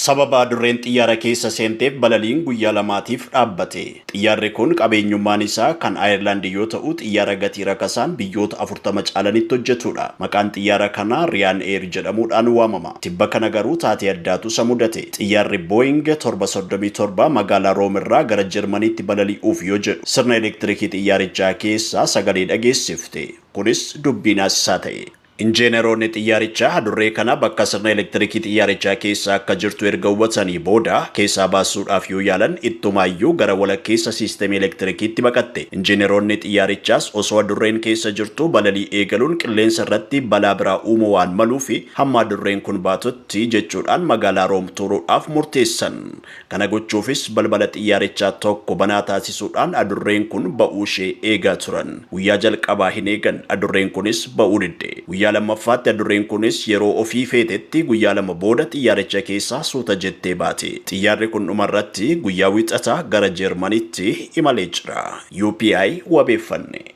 Sababa adurreen xiyyaara keessa seenteef balaliin guyyaa lamaatiif dhaabbate. Xiyyaarri kun qabeenyummaan isaa kan Ayirlaand yoo ta'u, xiyyaara gatii rakasaan biyyoota 40 caalanitti hojjetudha. Maqaan xiyyaara kanaa Riyaan Eer jedhamuudhaan waamama. Tibba kana garuu taatee addaatu isa mudate. Xiyyaarri Boeing 737 magaalaa Room irraa gara Jarmaniitti balali'uuf yoo jedhu sirna elektirikii xiyyaarichaa keessaa sagalee dhageessifte. Kunis dubbii naasisaa ta'e. Injiineroonni xiyyaarichaa adurree kana bakka sirna elektirikii xiyyaarichaa keessa akka jirtu erga hubatanii booda keessaa baasuudhaaf yoo yaalan ittumaayyuu gara walakkeessa siisteemii elektirikiitti baqatte. Injiineroonni xiyyaarichaas osoo adurreen keessa jirtu balalii eegaluun qilleensa irratti balaa biraa uumuu waan maluuf hamma adurreen kun baatutti jechuudhaan magaalaa Room turuudhaaf murteessan. Kana gochuufis balbala xiyyaarichaa tokko banaa taasisuudhaan adurreen kun ba'uu ishee eegaa turan. Guyyaa jalqabaa hin eegan adurreen kunis ba'uu didde. Guyyaa lammaffaatti adurreen kunis yeroo ofii feetetti guyyaa lama booda xiyyaaricha keessaa suuta jettee baate. Xiyyaarri kun dhumarratti guyyaa wixataa gara Jarmaniitti imalee jira. UPI wabeeffanne.